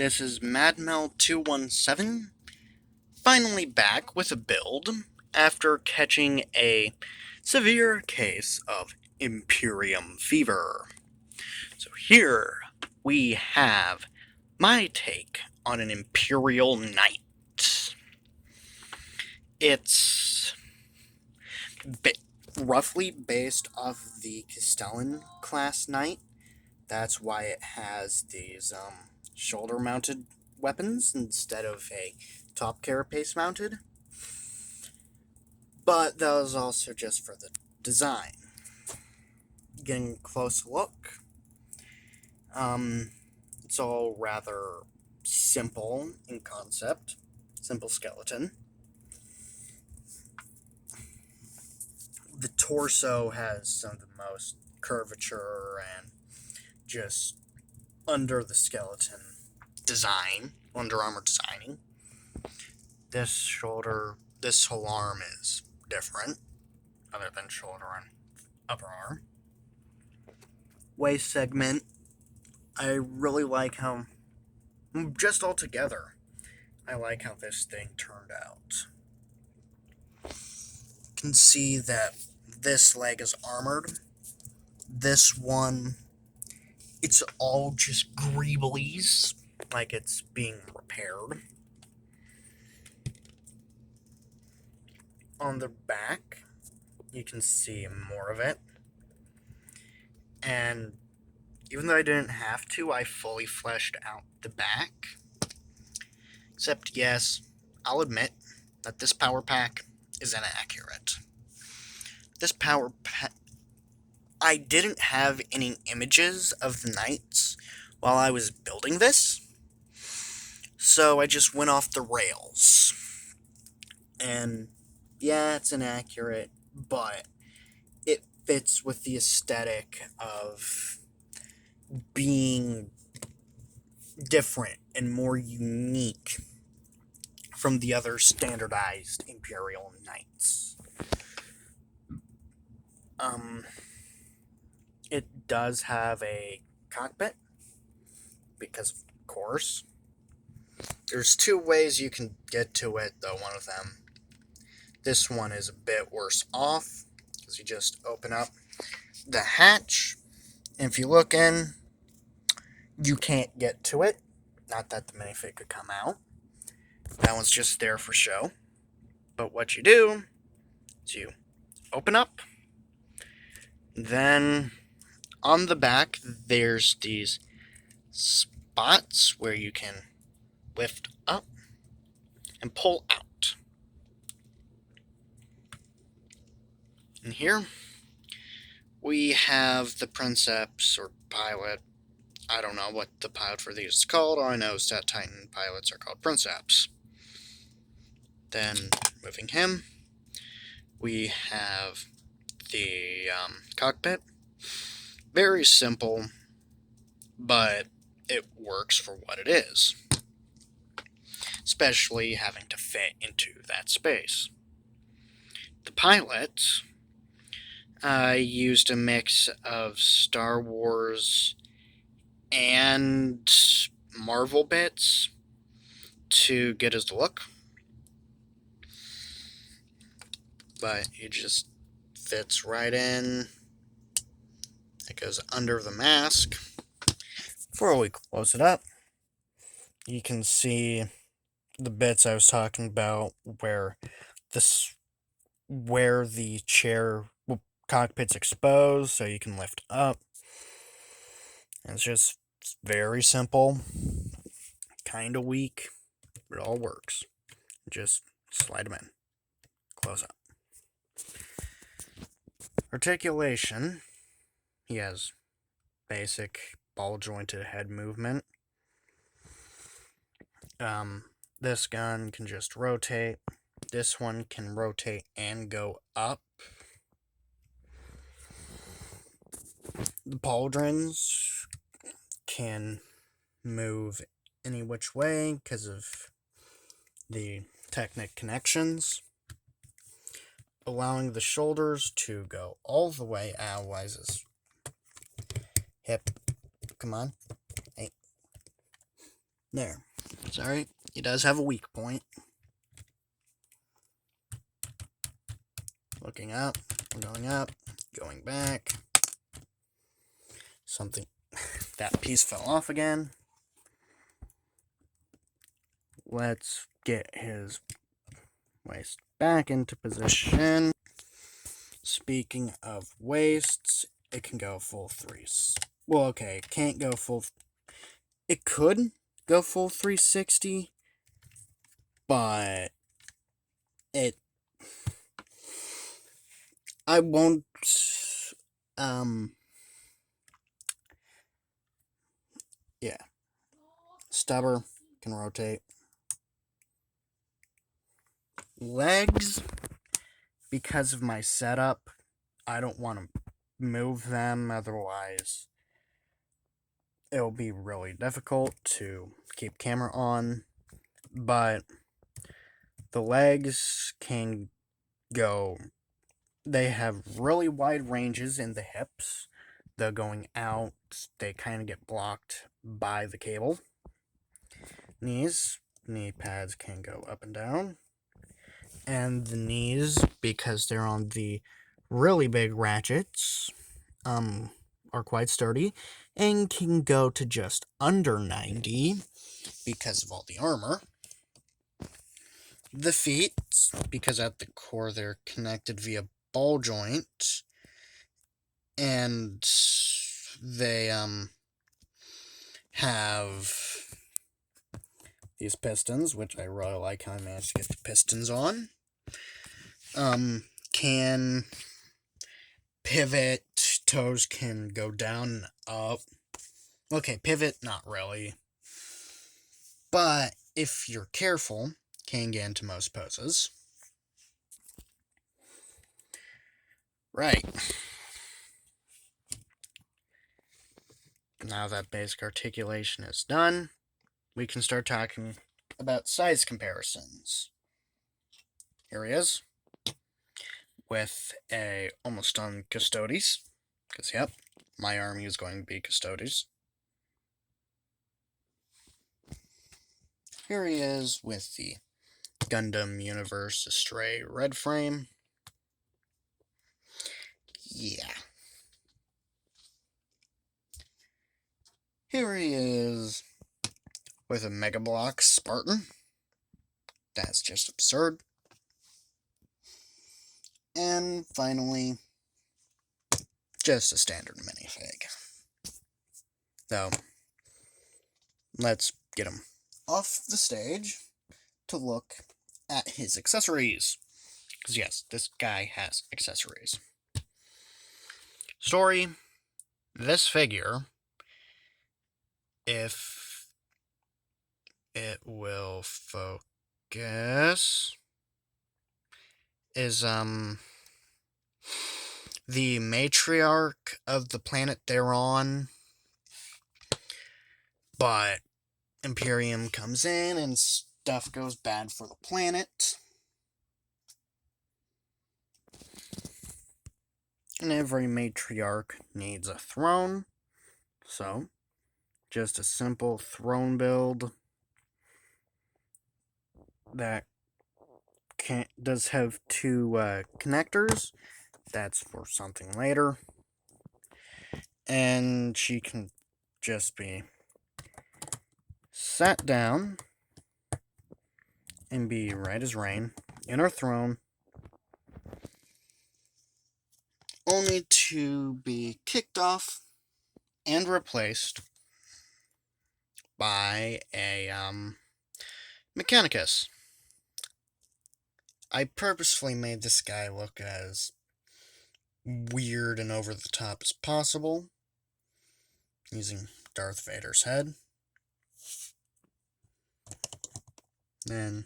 This is MadMel217, finally back with a build after catching a severe case of Imperium fever. So here we have my take on an Imperial Knight. It's roughly based off the Castellan class Knight. That's why it has these shoulder-mounted weapons instead of a top carapace mounted. But that was also just for the design. Getting a close look, it's all rather simple in concept. Simple skeleton. The torso has some of the most curvature and just under the skeleton design, Under Armour designing. This whole arm is different, other than shoulder and upper arm. Waist segment, I really like how, just altogether, I like how this thing turned out. You can see that this leg is armored. This one, it's all just greeblies, like it's being repaired. On the back, you can see more of it. And even though I didn't have to, I fully fleshed out the back. Except, yes, I'll admit that this power pack is inaccurate. This power pack... I didn't have any images of the knights while I was building this, so I just went off the rails. And, yeah, it's inaccurate, but it fits with the aesthetic of being different and more unique from the other standardized Imperial Knights. It does have a cockpit, because of course. There's two ways you can get to it, though. One of them, this one is a bit worse off, because you just open up the hatch, and if you look in, you can't get to it. Not that the minifig could come out. That one's just there for show. But what you do is you open up, then on the back there's these spots where you can lift up and pull out. And here we have the Princeps or pilot. I don't know what the pilot for these is called. All I know is that Titan pilots are called Princeps. Then, moving him, we have the cockpit. Very simple, but it works for what it is. Especially having to fit into that space. The pilot, I used a mix of Star Wars and Marvel bits to get his look. But he just fits right in. It goes under the mask. Before we close it up, you can see the bits I was talking about where the chair cockpit's exposed, so you can lift up. And it's just very simple, kind of weak, but it all works. Just slide them in, close up. Articulation, he has basic ball-jointed head movement. This gun can just rotate. This one can rotate and go up. The pauldrons can move any which way because of the Technic connections, allowing the shoulders to go all the way. Why is this? Hip. Come on. Hey. There. Sorry, he does have a weak point. Looking up, going back. Something. That piece fell off again. Let's get his waist back into position. Speaking of waists, it can go full threes. Well, okay, it can't go full. It could go full 360, but it. I won't. Yeah. Stubber can rotate. Legs, because of my setup, I don't want to move them, otherwise it'll be really difficult to keep camera on. But the legs can go, they have really wide ranges in the hips. They're going out, they kind of get blocked by the cable. Knees, knee pads can go up and down. And the knees, because they're on the really big ratchets, are quite sturdy and can go to just under 90 because of all the armor. The feet, because at the core they're connected via ball joint, and they have these pistons, which I really like how I managed to get the pistons on. Can pivot, toes can go down and up. Okay, pivot, not really. But if you're careful, can get into most poses. Right. Now that basic articulation is done, we can start talking about size comparisons. Here he is, with a almost on Custodes, because yep, my army is going to be Custodes. Here he is with the Gundam Universe Astray red frame. Yeah. Here he is with a Mega Block Spartan. That's just absurd. And finally, just a standard minifig. So, let's get him off the stage to look at his accessories. Because yes, this guy has accessories. Story, this figure, if it will focus, is the matriarch of the planet they're on, but Imperium comes in and stuff goes bad for the planet. And every matriarch needs a throne, so just a simple throne build that does have two connectors. That's for something later. And she can just be sat down and be right as rain in her throne, only to be kicked off and replaced by a Mechanicus. I purposefully made this guy look as weird and over the top as possible, using Darth Vader's head. Then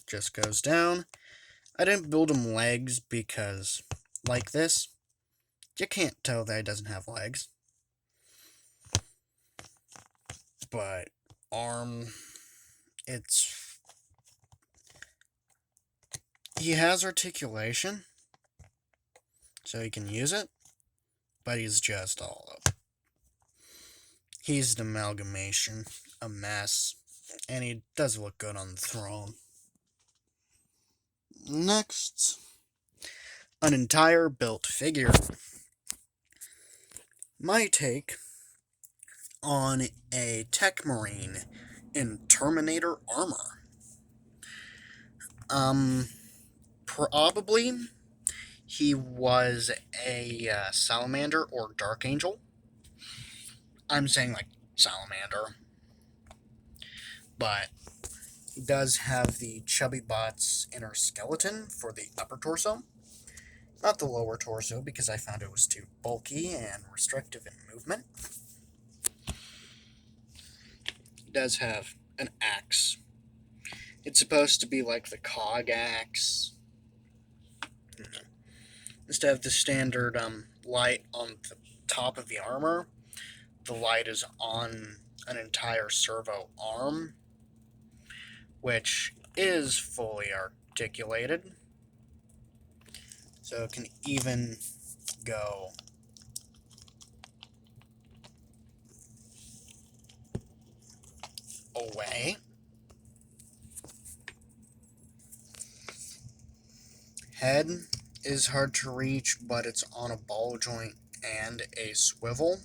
just goes down. I didn't build him legs because, like this, you can't tell that he doesn't have legs. But arm, he has articulation, so he can use it, but he's just all up. He's an amalgamation a mess, and he does look good on the throne. Next, an entire built figure. My take on a Tech Marine in Terminator armor. Probably he was a Salamander or Dark Angel. I'm saying like Salamander, but he does have the Chubby Bots inner skeleton for the upper torso. Not the lower torso, because I found it was too bulky and restrictive in movement. He does have an axe. It's supposed to be like the cog axe. Instead of the standard light on the top of the armor, the light is on an entire servo arm, which is fully articulated. So it can even go away. Head is hard to reach, but it's on a ball joint and a swivel.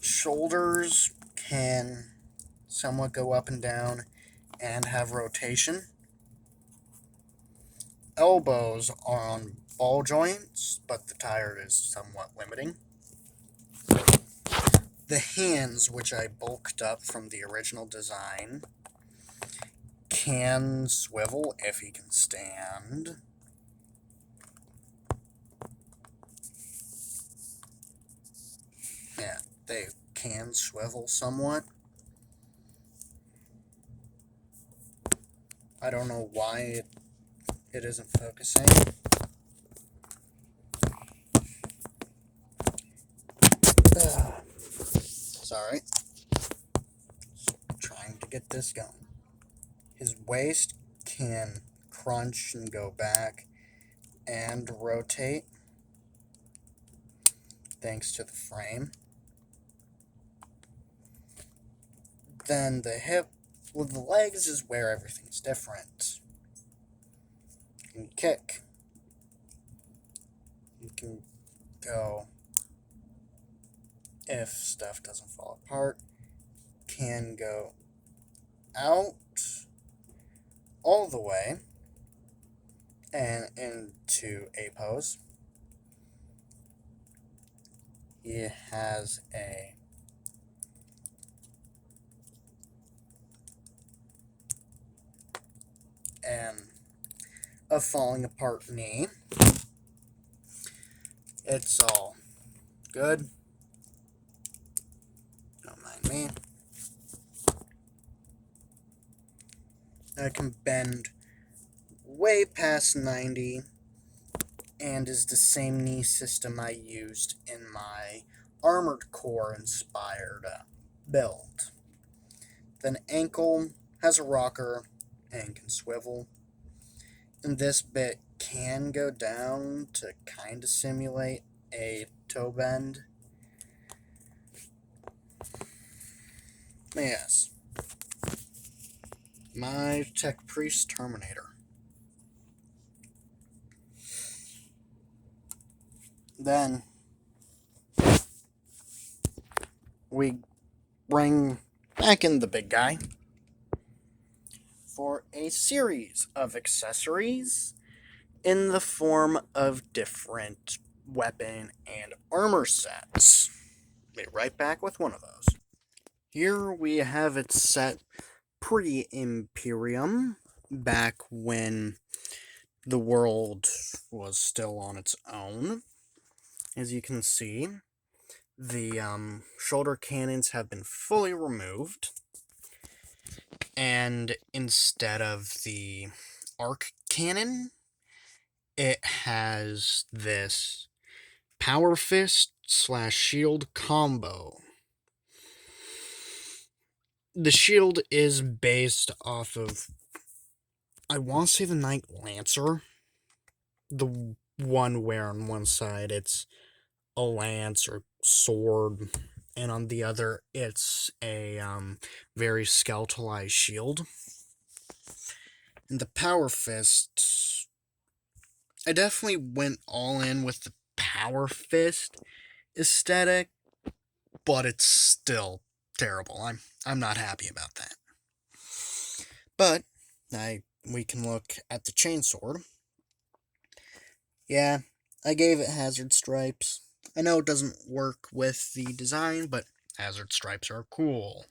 Shoulders can somewhat go up and down and have rotation. Elbows are on ball joints, but the tire is somewhat limiting. The hands, which I bulked up from the original design, can swivel if he can stand. Yeah, they can swivel somewhat. I don't know why it isn't focusing. Sorry. Trying to get this going. His waist can crunch and go back and rotate thanks to the frame. Then the hip with the legs is where everything's different. You can kick. You can go if stuff doesn't fall apart. Can go out all the way and into a pose. He has a falling apart knee. It's all good. Don't mind me. I can bend way past 90 and is the same knee system I used in my Armored Core inspired build. Then ankle has a rocker and can swivel. And this bit can go down to kind of simulate a toe bend. Yes. My Tech Priest Terminator. Then we bring back in the big guy for a series of accessories in the form of different weapon and armor sets. Be right back with one of those. Here we have it set pre-Imperium, back when the world was still on its own. As you can see, the shoulder cannons have been fully removed, and instead of the arc cannon, it has this power fist / shield combo. The shield is based off of, I want to say, the Knight Lancer. The one where on one side it's a lance or sword, and on the other, it's a very skeletalized shield. And the Power Fist, I definitely went all in with the Power Fist aesthetic, but it's still terrible. I'm not happy about that. But we can look at the chainsword. Yeah, I gave it hazard stripes. I know it doesn't work with the design, but hazard stripes are cool.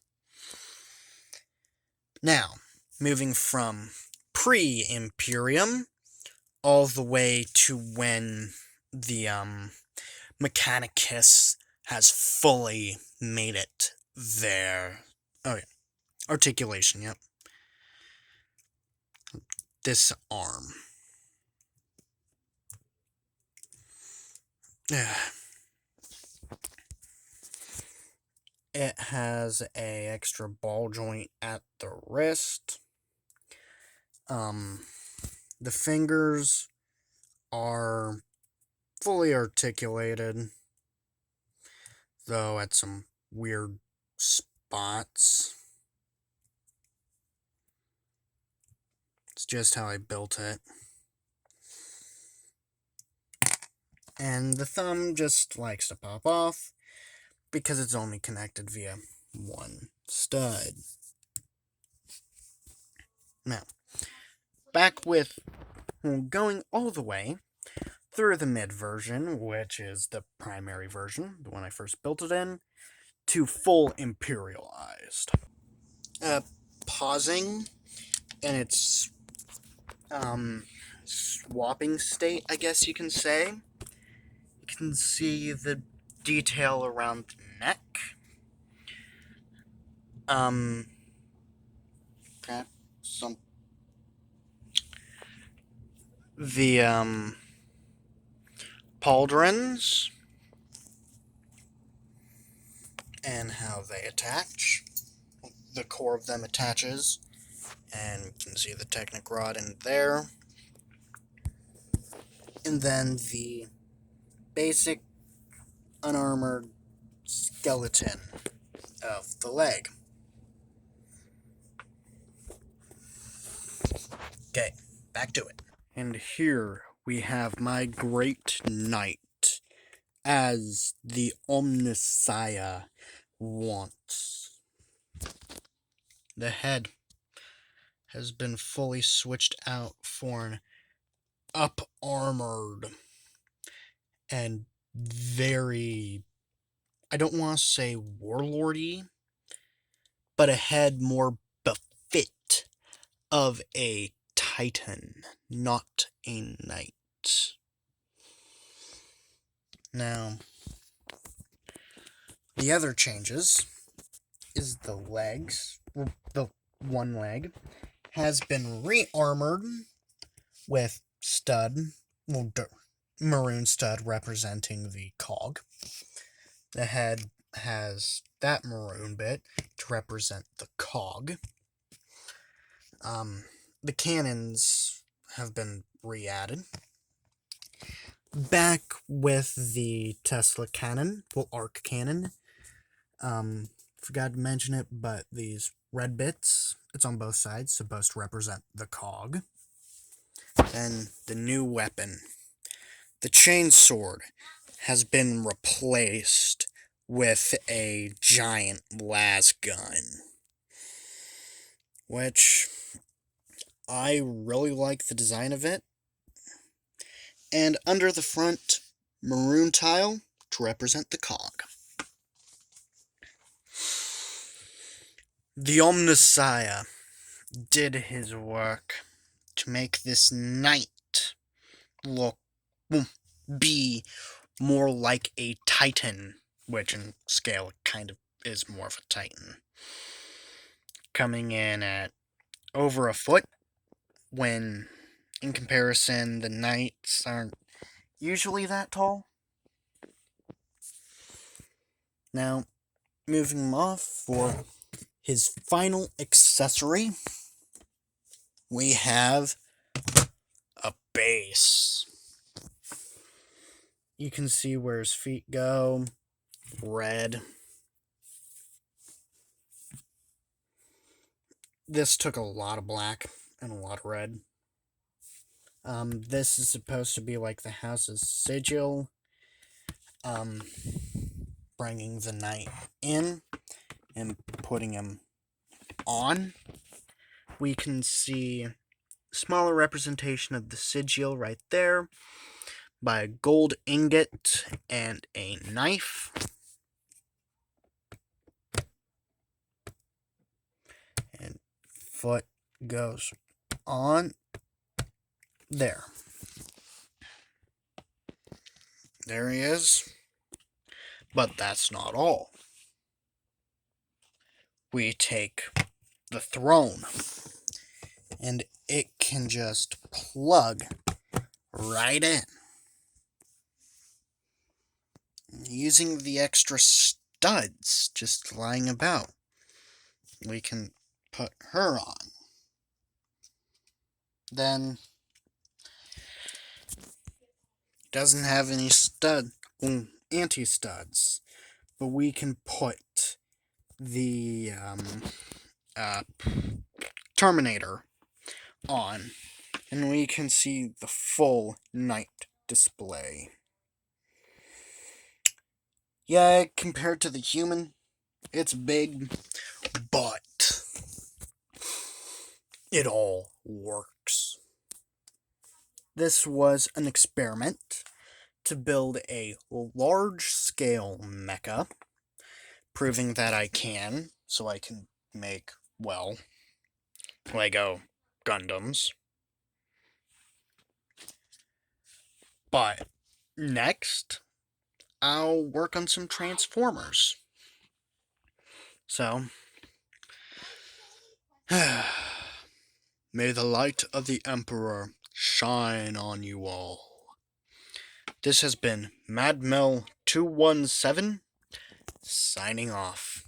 Now, moving from pre-Imperium all the way to when the Mechanicus has fully made it there. Oh yeah, articulation, yep. This arm. It has a extra ball joint at the wrist. The fingers are fully articulated, though at some weird spots. It's just how I built it. And the thumb just likes to pop off because it's only connected via one stud. Now, back with going all the way through the mid version, which is the primary version, the one I first built it in, to full imperialized. Pausing in its swapping state, I guess you can say. You can see the detail around the neck. Okay, the pauldrons and how they attach. The core of them attaches, and you can see the Technic rod in there. And then the basic unarmored skeleton of the leg. Okay, back to it. And here we have my great knight, as the Omnissiah wants. The head has been fully switched out for an up-armored and very, I don't want to say warlordy, but a head more befit of a titan, not a knight. Now, the other changes is the legs. The one leg has been re-armored with stud, maroon stud representing the cog. The head has that maroon bit to represent the cog. The cannons have been re-added. Back with the Tesla cannon, arc cannon. Forgot to mention it, but these red bits, it's on both sides, supposed to represent the cog. Then the new weapon. The chainsword has been replaced with a giant las gun, which I really like the design of it. And under the front, maroon tile to represent the cog. The Omnissiah did his work to make this knight be more like a titan, which in scale kind of is more of a titan. Coming in at over a foot, when in comparison the knights aren't usually that tall. Now, moving him off for his final accessory, we have a base. You can see where his feet go. red. This took a lot of black and a lot of red. This is supposed to be like the house's sigil, um, bringing the knight in and putting him on. We can see a smaller representation of the sigil right there by a gold ingot and a knife. And foot goes on there. There he is. But that's not all. We take the throne, and it can just plug right in. Using the extra studs just lying about, we can put her on. Then, doesn't have any anti-studs, but we can put the Terminator on, and we can see the full knight display. Yeah, compared to the human, it's big, but it all works. This was an experiment to build a large-scale mecha, proving that I can, so I can make, well, Lego Gundams. But next, I'll work on some Transformers. So, may the light of the Emperor shine on you all. This has been MadMill217, signing off.